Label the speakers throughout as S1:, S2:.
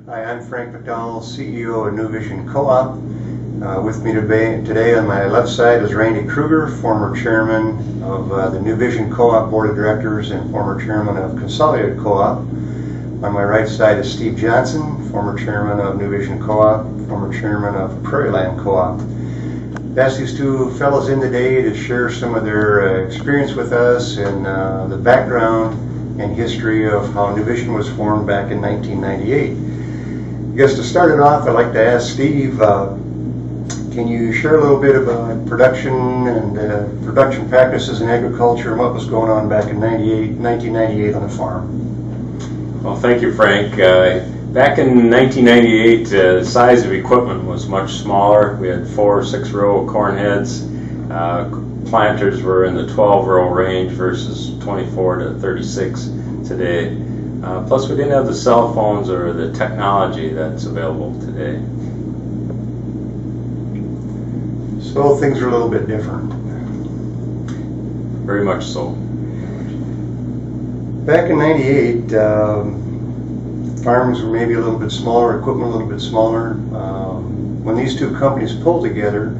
S1: Hi, I'm Frank McDonald, CEO of New Vision Co-op. With me today on my left side is Randy Kruger, former chairman of the New Vision Co-op Board of Directors and former chairman of Consolidated Co-op. On my right side is Steve Johnson, former chairman of New Vision Co-op, former chairman of Prairieland Co-op. I asked these two fellows in today to share some of their experience with us and the background and history of how New Vision was formed back in 1998. I guess to start it off, I'd like to ask Steve, can you share a little bit about production and production practices in agriculture and what was going on back in 1998 on the farm?
S2: Well, thank you, Frank. Back in 1998, the size of equipment was much smaller. We had 4 6-row corn heads. Planters were in the 12-row range versus 24 to 36 today. Plus, we didn't have the cell phones or the technology that's available today.
S1: So things are a little bit different.
S2: Very much so.
S1: Back in 98, farms were maybe a little bit smaller, equipment a little bit smaller. When these two companies pulled together,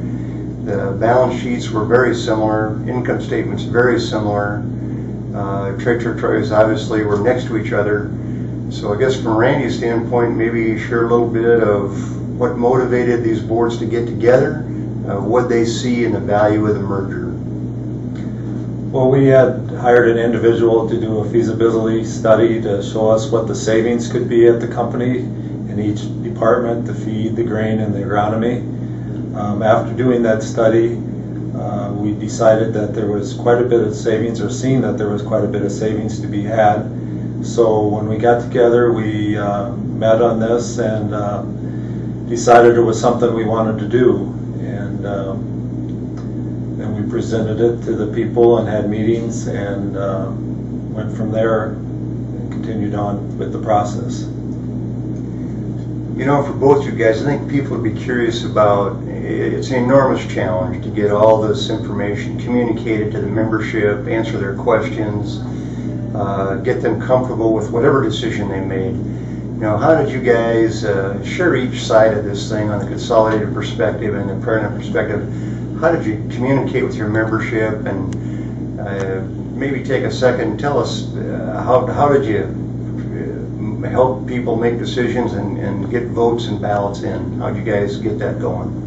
S1: the balance sheets were very similar, income statements very similar. Trade territories obviously were next to each other. So I guess from Randy's standpoint, maybe share a little bit of what motivated these boards to get together, what they see in the value of the merger.
S3: Well, we had hired an individual to do a feasibility study to show us what the savings could be at the company in each department, the feed, the grain, and the agronomy. After doing that study, we decided that there was quite a bit of savings, or seen that there was quite a bit of savings to be had. So when we got together, we met on this and decided it was something we wanted to do. And then we presented it to the people and had meetings and went from there and continued on with the process.
S1: You know, for both you guys, I think people would be curious about, it's an enormous challenge to get all this information communicated to the membership, answer their questions, get them comfortable with whatever decision they made. You know, how did you guys share each side of this thing on the consolidated perspective and the Prairieland perspective? How did you communicate with your membership? And maybe take a second and tell us how did you help people make decisions and get votes and ballots in? How did you guys get that going?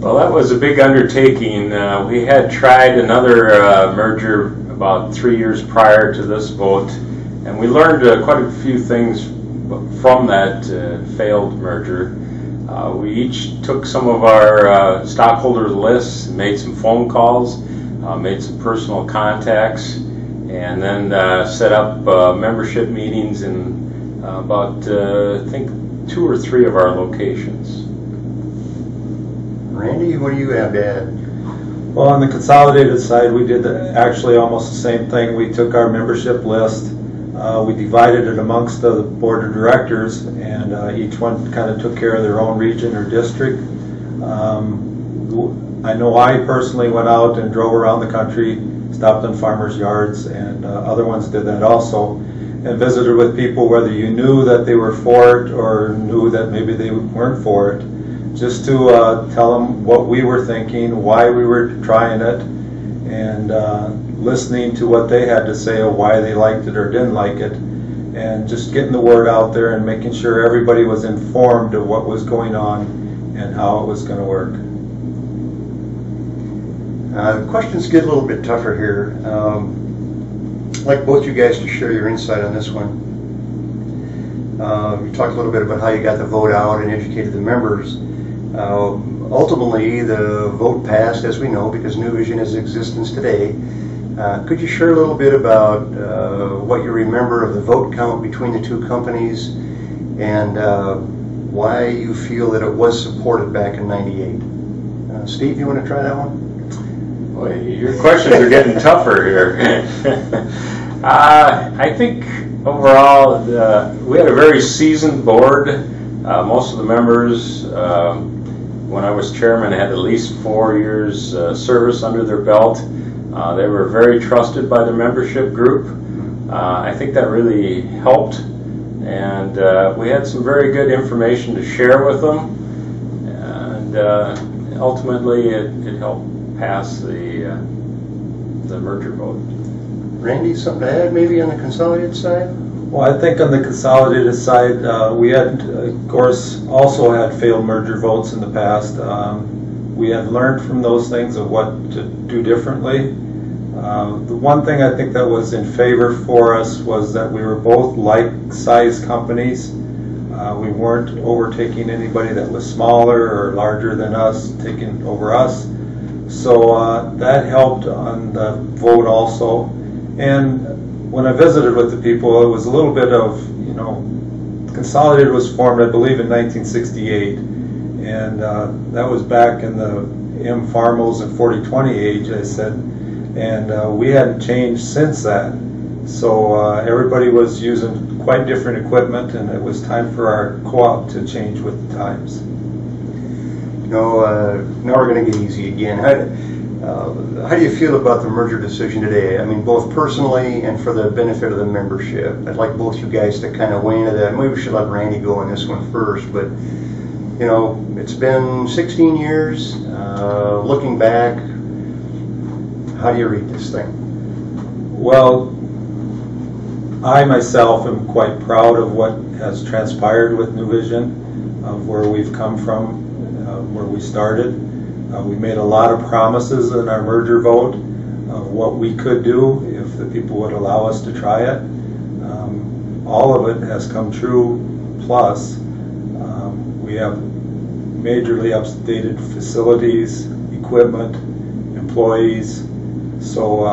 S2: Well, that was a big undertaking. We had tried another merger about 3 years prior to this vote, and we learned quite a few things from that failed merger. We each took some of our stockholder lists, made some phone calls, made some personal contacts, and then set up membership meetings in about, I think, 2 or 3 of our locations.
S1: Randy, what do you have to add?
S3: Well, on the consolidated side, we did actually almost the same thing. We took our membership list, we divided it amongst the board of directors, and each one kind of took care of their own region or district. I know I personally went out and drove around the country, stopped in farmers' yards, and other ones did that also, and visited with people, whether you knew that they were for it or knew that maybe they weren't for it, just to tell them what we were thinking, why we were trying it, and listening to what they had to say of why they liked it or didn't like it, and just getting the word out there and making sure everybody was informed of what was going on and how it was going to work.
S1: The questions get a little bit tougher here. I'd like both you guys to share your insight on this one. You talked a little bit about how you got the vote out and educated the members. Ultimately, the vote passed, as we know, because New Vision is in existence today. Could you share a little bit about what you remember of the vote count between the two companies and why you feel that it was supported back in '98? Steve, you want to try that one?
S2: Boy, your questions are getting tougher here. I think overall we had a very seasoned board. Most of the members, when I was chairman, had at least 4 years service under their belt. They were very trusted by the membership group. I think that really helped and we had some very good information to share with them, and ultimately it helped pass the merger vote.
S1: Randy, something to add maybe on the Consolidated side?
S3: Well, I think on the Consolidated side, we had, of course, also had failed merger votes in the past. We had learned from those things of what to do differently. The one thing I think that was in favor for us was that we were both like-sized companies. We weren't overtaking anybody that was smaller or larger than us, taking over us. So that helped on the vote also. And when I visited with the people, it was a little bit of, Consolidated was formed, I believe, in 1968. And that was back in the M Farmos and 40-20 age, I said. And we hadn't changed since that. So everybody was using quite different equipment, and it was time for our co-op to change with the times.
S1: Now we're going to get easy again. How do you feel about the merger decision today? I mean, both personally and for the benefit of the membership. I'd like both you guys to kind of weigh into that. Maybe we should let Randy go on this one first, but it's been 16 years. Looking back, how do you read this thing?
S3: Well, I myself am quite proud of what has transpired with New Vision, of where we've come from, where we started. We made a lot of promises in our merger vote of what we could do if the people would allow us to try it. All of it has come true, plus we have majorly updated facilities, equipment, employees. So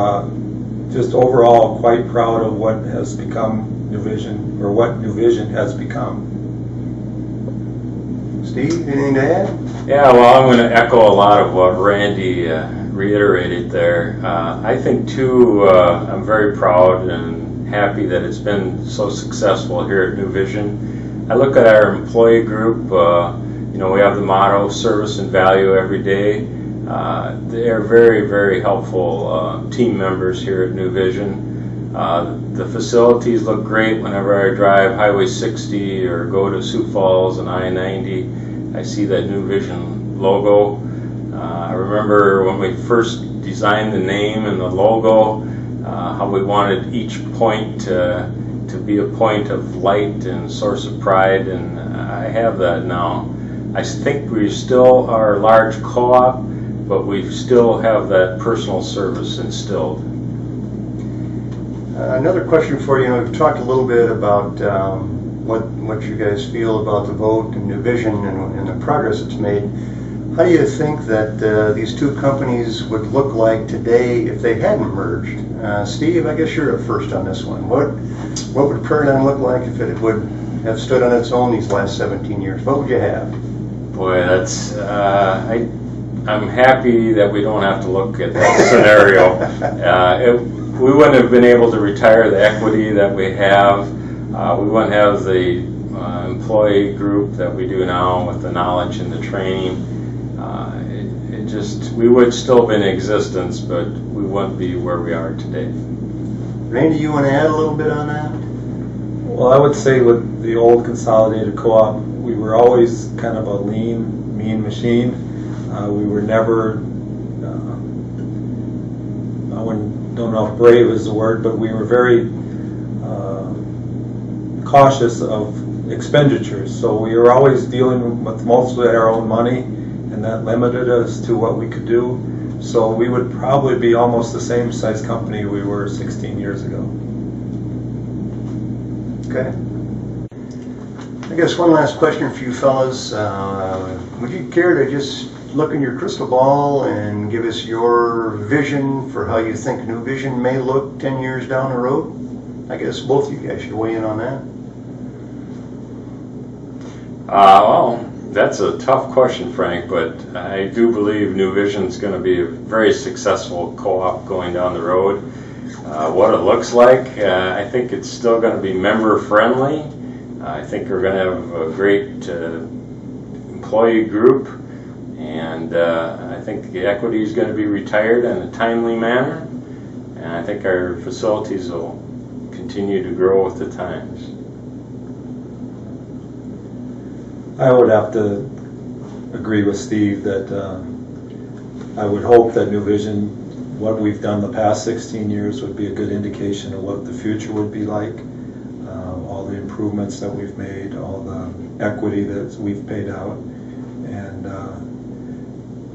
S3: just overall quite proud of what has become New Vision, or what New Vision has become.
S1: Steve, anything to add?
S2: Yeah, well, I'm going to echo a lot of what Randy reiterated there. I think, too, I'm very proud and happy that it's been so successful here at New Vision. I look at our employee group, we have the motto, service and value every day. They are very, very helpful team members here at New Vision. The facilities look great whenever I drive Highway 60 or go to Sioux Falls and I-90. I see that New Vision logo. I remember when we first designed the name and the logo, how we wanted each point to be a point of light and source of pride, and I have that now. I think we still are a large co-op, but we still have that personal service instilled.
S1: Another question for you. We've talked a little bit about what you guys feel about the vote and New Vision and the progress it's made. How do you think that these two companies would look like today if they hadn't merged? Steve, I guess you're up first on this one. What would Prairieland look like if it would have stood on its own these last 17 years? What would you have?
S2: Boy, that's I'm happy that we don't have to look at that scenario. We wouldn't have been able to retire the equity that we have. We wouldn't have the employee group that we do now with the knowledge and the training. We would still be in existence, but we wouldn't be where we are today.
S3: Randy, you want to add a little bit on that? Well, I would say with the old Consolidated Co-op, we were always kind of a lean, mean machine. We were never, don't know if brave is the word, but we were very cautious of expenditures. So we were always dealing with mostly our own money, and that limited us to what we could do. So we would probably be almost the same size company we were 16 years ago.
S1: Okay. I guess one last question for you fellas. Would you care to just look in your crystal ball and give us your vision for how you think New Vision may look 10 years down the road? I guess both of you guys should weigh in on that.
S2: Well, that's a tough question, Frank, but I do believe New Vision is going to be a very successful co-op going down the road. What it looks like, I think it's still going to be member-friendly. I think we're going to have a great employee group, and I think the equity is going to be retired in a timely manner, and I think our facilities will continue to grow with the times.
S3: I would have to agree with Steve that I would hope that New Vision, what we've done the past 16 years, would be a good indication of what the future would be like. All the improvements that we've made, all the equity that we've paid out, and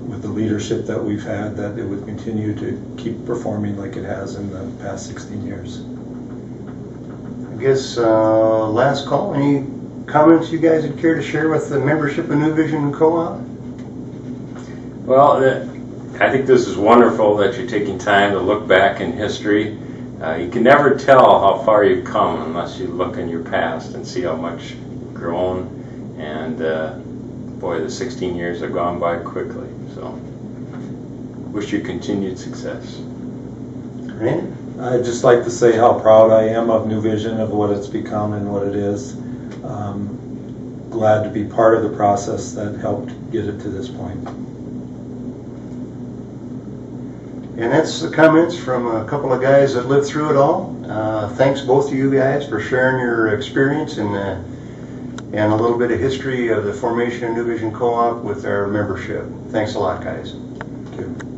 S3: with the leadership that we've had, that it would continue to keep performing like it has in the past 16 years.
S1: I guess last call, any comments you guys would care to share with the membership of New Vision Co-op?
S2: Well, I think this is wonderful that you're taking time to look back in history. You can never tell how far you've come unless you look in your past and see how much you've grown. And boy, the 16 years have gone by quickly. So, wish you continued success.
S1: Randy?
S3: I'd just like to say how proud I am of New Vision, of what it's become and what it is. Glad to be part of the process that helped get it to this point.
S1: And that's the comments from a couple of guys that lived through it all. Thanks both of you guys for sharing your experience and a little bit of history of the formation of New Vision Co-op with our membership. Thanks a lot, guys.
S3: Thank you.